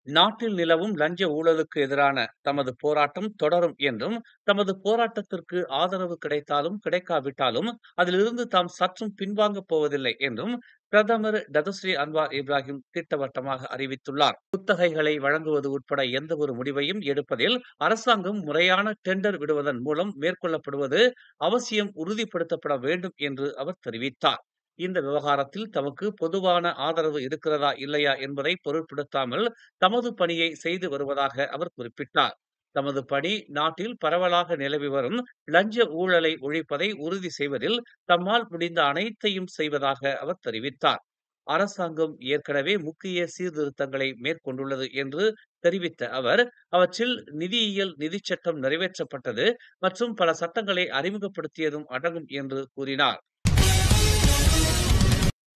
நாட்டில் நிலவும் லஞ்ச ஊழலுக்கு எதிரான தமது போராட்டம் தொடரும் என்றும், தமது போராட்டத்திற்கு ஆதரவு கிடைத்தாலும், கிடைக்காவிட்டாலும் அதிலிருந்து தாம் சற்றும் பின்வாங்கப் போவதில்லை என்றும் பிரதமர் டதஸ்ரீ அன்வார் இப்ராஹிம் திட்டவட்டமாக அறிவித்துள்ளார். குத்தகைகளை வழங்குவது உட்பட எந்தவொரு முடிவையும் எடுப்பதில் அரசாங்கம் முறையான டெண்டர் விடுவதன் மூலம் மேற்கொள்ளப்படுவது அவசியம் உறுதிப்படுத்தப்பட வேண்டும் என்று அவர் தெரிவித்தார். இந்த விவகாரத்தில் தமக்கு பொதுவான ஆதரவு இருக்கிறதா இல்லையா என்பதை பொருட்படுத்தாமல் தமது பணியை செய்து வருவதாக அவர் குறிப்பிட்டார். தமது பணி நாட்டில் பரவலாக நிலவி வரும் லஞ்ச ஊழலை ஒழிப்பதை உறுதி செய்வதில் தம்மால் முடிந்த அனைத்தையும் செய்வதாக அவர் தெரிவித்தார். அரசாங்கம் ஏற்கனவே முக்கிய சீர்திருத்தங்களை மேற்கொண்டுள்ளது என்று தெரிவித்த அவர், அவற்றில் நிதியியல் நிதிச் சட்டம் நிறைவேற்றப்பட்டது மற்றும் பல சட்டங்களை அறிமுகப்படுத்தியதும் அடங்கும் என்று கூறினார்.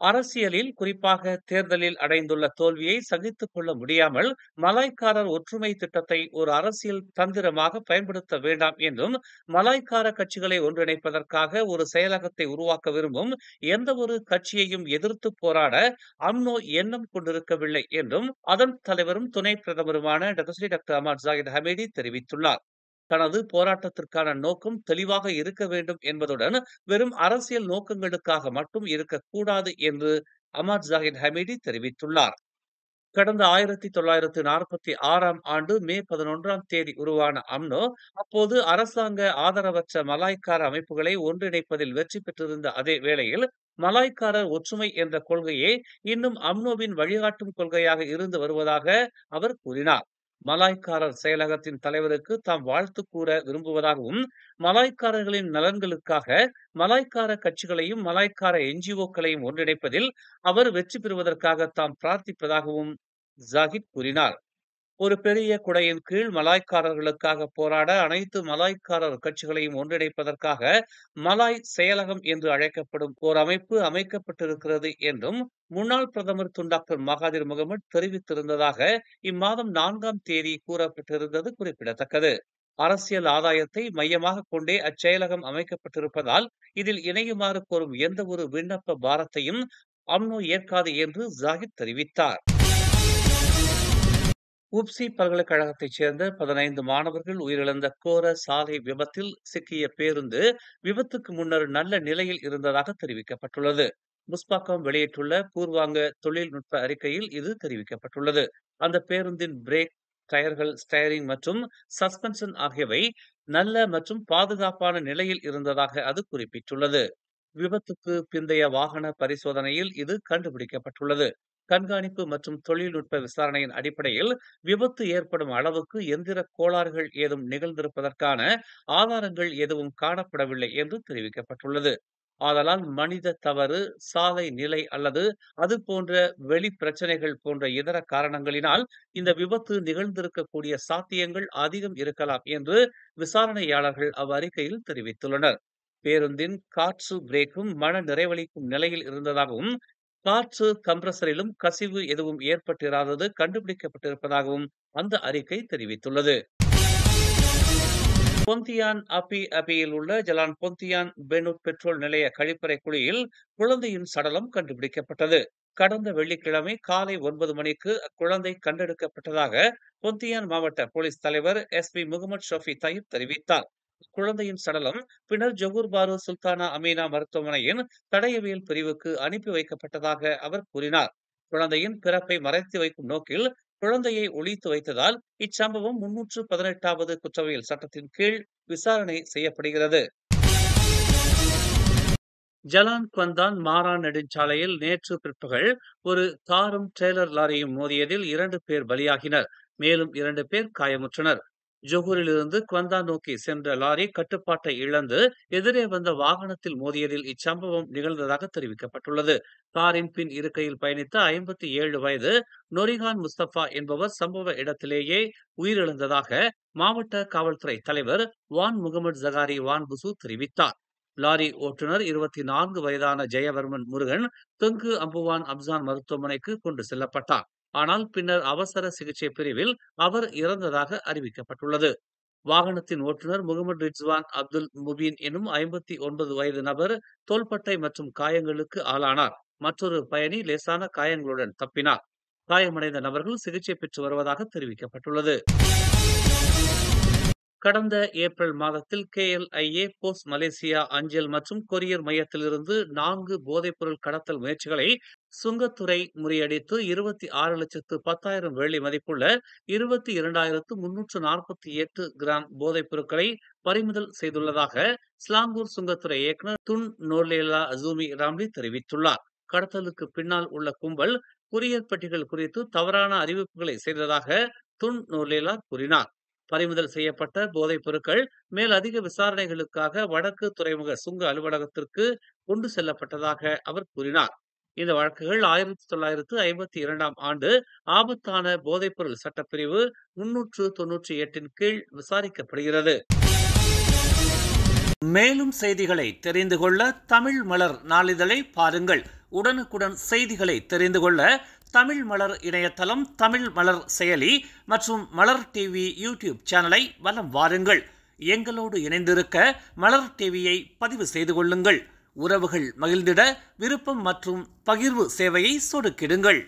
அரசியலில் குறிப்பாக தேர்தலில் அடைந்துள்ள தோல்வியை சகித்துக் கொள்ள முடியாமல் மலாய்க்காரர் ஒற்றுமை திட்டத்தை ஒரு அரசியல் தந்திரமாக பயன்படுத்த வேண்டாம் என்றும், மலாய்க்கார கட்சிகளை ஒன்றிணைப்பதற்காக ஒரு செயலகத்தை உருவாக்க விரும்பும் எந்த ஒரு கட்சியையும் எதிர்த்து போராட அம்னோ எண்ணம் கொண்டிருக்கவில்லை என்றும் அதன் தலைவரும் துணை பிரதமருமான Datuk Seri doctor Ahmad Zahid Hamidi தெரிவித்துள்ளார். தனது போராட்டத்திற்கான நோக்கம் தெளிவாக இருக்க வேண்டும் என்பதுடன் வெறும் அரசியல் நோக்கங்களுக்காக மட்டும் இருக்கக்கூடாது என்று அஹமத் ஜாகித் ஹமீடி தெரிவித்துள்ளார். கடந்த 1946ஆம் ஆண்டு மே 11ஆம் தேதி உருவான அம்னோ, அப்போது அரசாங்க ஆதரவற்ற மலாய்க்கார அமைப்புகளை ஒன்றிணைப்பதில் வெற்றி பெற்றிருந்த அதே வேளையில், மலாய்க்காரர் ஒற்றுமை என்ற கொள்கையே இன்னும் அம்னோவின் வழிகாட்டும் கொள்கையாக இருந்து வருவதாக அவர் கூறினார். மலாய்க்காரர் செயலகத்தின் தலைவருக்கு தாம் வாழ்த்து கூற விரும்புவதாகவும், மலாய்க்காரர்களின் நலன்களுக்காக மலாய்க்கார கட்சிகளையும் மலாய்க்கார என்ஜிஓக்களையும் ஒன்றிணைப்பதில் அவர் வெற்றி பெறுவதற்காக தாம் பிரார்த்திப்பதாகவும் ஜாகித் கூறினார். ஒரு பெரிய குடையின் கீழ் மலாய்க்காரர்களுக்காக போராட அனைத்து மலாய்க்காரர் கட்சிகளையும் ஒன்றிணைப்பதற்காக மலாய் செயலகம் என்று அழைக்கப்படும் ஓர் அமைப்பு அமைக்கப்பட்டிருக்கிறது என்றும் முன்னாள் பிரதமர் துன் டாக்டர் மகாதிர் முகமது தெரிவித்திருந்ததாக இம்மாதம் 4ஆம் தேதி கூறப்பட்டிருந்தது குறிப்பிடத்தக்கது. அரசியல் ஆதாயத்தை மையமாக கொண்டே அச்செயலகம் அமைக்கப்பட்டிருப்பதால் இதில் இணையுமாறு கோரும் எந்த ஒரு விண்ணப்ப பாரத்தையும் அம்னோ ஏற்காது என்று ஜாகித் தெரிவித்தார். உப்சி பல்கலைக்கழகத்தைச் சேர்ந்த 15 மாணவர்கள் உயிரிழந்த கோர சாலை விபத்தில் சிக்கிய பேருந்து விபத்துக்கு முன்னர் நல்ல நிலையில் இருந்ததாக தெரிவிக்கப்பட்டுள்ளது. முஸ்பாக்கம் வெளியிட்டுள்ள பூர்வாங்க தொழில்நுட்ப அறிக்கையில் இது தெரிவிக்கப்பட்டுள்ளது. அந்த பேருந்தின் பிரேக், டயர்கள், ஸ்டயரிங் மற்றும் சஸ்பென்ஷன் ஆகியவை நல்ல மற்றும் பாதுகாப்பான நிலையில் இருந்ததாக அது குறிப்பிட்டுள்ளது. விபத்துக்கு பிந்தைய வாகன பரிசோதனையில் இது கண்டுபிடிக்கப்பட்டுள்ளது. கண்காணிப்பு மற்றும் தொழில்நுட்ப விசாரணையின் அடிப்படையில் விபத்து ஏற்படும் அளவுக்கு எந்திர கோளாறுகள் ஏதும் நிகழ்ந்திருப்பதற்கான ஆதாரங்கள் எதுவும் காணப்படவில்லை என்று தெரிவிக்கப்பட்டுள்ளது. ஆதலால் மனித தவறு, சாலை நிலை அல்லது அது போன்ற வெளி பிரச்சனைகள் போன்ற இதர காரணங்களினால் இந்த விபத்து நிகழ்ந்திருக்கக்கூடிய சாத்தியங்கள் அதிகம் இருக்கலாம் என்று விசாரணையாளர்கள் அவ்வறிக்கையில் தெரிவித்துள்ளனர். பேருந்தின் காற்று பிரேக்கும் மன நிறைவளிக்கும் நிலையில் இருந்ததாகவும், காற்று கம்ப்ரசரிலும் கசிவு எதுவும் ஏற்பட்டிராதது கண்டுபிடிக்கப்பட்டிருப்பதாகவும் அந்த அறிக்கை தெரிவித்துள்ளது. பொந்தியான் அபியில் உள்ள ஜலான் பொந்தியான் பெனூட் பெட்ரோல் நிலைய கழிப்பறை குழியில் குழந்தையின் சடலம் கண்டுபிடிக்கப்பட்டது. கடந்த வெள்ளிக்கிழமை காலை 9 மணிக்கு அக்குழந்தை கண்டெடுக்கப்பட்டதாக பொந்தியான் மாவட்ட போலீஸ் தலைவர் SP முகமது ஷஃபி தயிப் தெரிவித்தார். குழந்தையின் சடலம் பின்னர் ஜொகூர் பாரு சுல்தானா அமீனா மருத்துவமனையின் தடயவியல் பிரிவுக்கு அனுப்பி வைக்கப்பட்டதாக அவர் கூறினார். குழந்தையின் பிறப்பை மறைத்து வைக்கும் நோக்கில் குழந்தையை ஒளித்து வைத்ததால் இச்சம்பவம் 318வது குற்றவியல் சட்டத்தின் கீழ் விசாரணை செய்யப்படுகிறது. ஜலான் குவந்தான் மாரான் நெடுஞ்சாலையில் நேற்று பிற்பகல் ஒரு காரும் டிரெய்லர் லாரியும் மோதியதில் 2 பேர் பலியாகினர். மேலும் 2 பேர் காயமுற்றனர். ஜொகூரிலிருந்து குவந்தான் நோக்கி சென்ற லாரி கட்டுப்பாட்டை இழந்து எதிரே வந்த வாகனத்தில் மோதியதில் இச்சம்பவம் நிகழ்ந்ததாக தெரிவிக்கப்பட்டுள்ளது. காரின் பின் இருக்கையில் பயணித்த 57 வயது நொரிகான் முஸ்தபா என்பவர் சம்பவ இடத்திலேயே உயிரிழந்ததாக மாவட்ட காவல்துறை தலைவர் வான் முகமது ஜகாரி வான் புசு தெரிவித்தார். லாரி ஓட்டுநர் 24 வயதான ஜெயவர்மன் முருகன் தெங்கு அம்புவான் அப்சான் மருத்துவமனைக்கு கொண்டு செல்லப்பட்டார். ஆனால் பின்னர் அவசர சிகிச்சை பிரிவில் அவர் இறந்ததாக அறிவிக்கப்பட்டுள்ளது. வாகனத்தின் ஓட்டுநர் முகமது ரிஜ்வான் அப்துல் முபீன் எனும் 59 வயது நபர் தோள்பட்டை மற்றும் காயங்களுக்கு ஆளானார். மற்றொரு பயணி லேசான காயங்களுடன் தப்பினார். காயமடைந்த நபர்கள் சிகிச்சை பெற்று வருவதாக தெரிவிக்கப்பட்டுள்ளது. கடந்த ஏப்ரல் மாதத்தில் KLIA போஸ்ட் மலேசியா அஞ்சல் மற்றும் கொரியர் மையத்திலிருந்து 4 போதைப்பொருள் கடத்தல் முயற்சிகளை சுங்கத்துறை முறியடித்து 26,10,000 வெள்ளி மதிப்புள்ள 22,348 கிராம் போதைப் பொருட்களை பறிமுதல் செய்துள்ளதாக ஸ்லாங்கூர் சுங்கத்துறை இயக்குநர் துன் நோர்லேலா அசூமி ராம்லி தெரிவித்துள்ளார். கடத்தலுக்கு பின்னால் உள்ள கும்பல் கொரியர் பெட்டிகள் குறித்து தவறான அறிவிப்புகளை செய்ததாக துன் நோர்லேலா கூறினார். பறிமுதல் செய்யப்பட்ட போதைப் பொருட்கள் மேல் அதிக விசாரணைகளுக்காக வடக்கு துறைமுக சுங்க அலுவலகத்திற்கு கொண்டு செல்லப்பட்டதாக அவர் கூறினார். இந்த வழக்குகள் 1952ஆம் ஆண்டு ஆபத்தான போதைப்பொருள் சட்டப்பிரிவு 398 கீழ் விசாரிக்கப்படுகிறது. மேலும் செய்திகளை தெரிந்து கொள்ள தமிழ் மலர் நாளிதழை பாருங்கள். உடனுக்குடன் செய்திகளை தெரிந்து கொள்ள தமிழ் மலர் இணையதளம், தமிழ் மலர் செயலி மற்றும் மலர் டிவி யூடியூப் சேனலை வலம் வாருங்கள். எங்களோடு இணைந்திருக்க மலர் டிவியை பதிவு செய்து கொள்ளுங்கள். உறவுகள் மகிழ்ந்திட விருப்பம் மற்றும் பகிர்வு சேவையை சொடுக்கிடுங்கள்.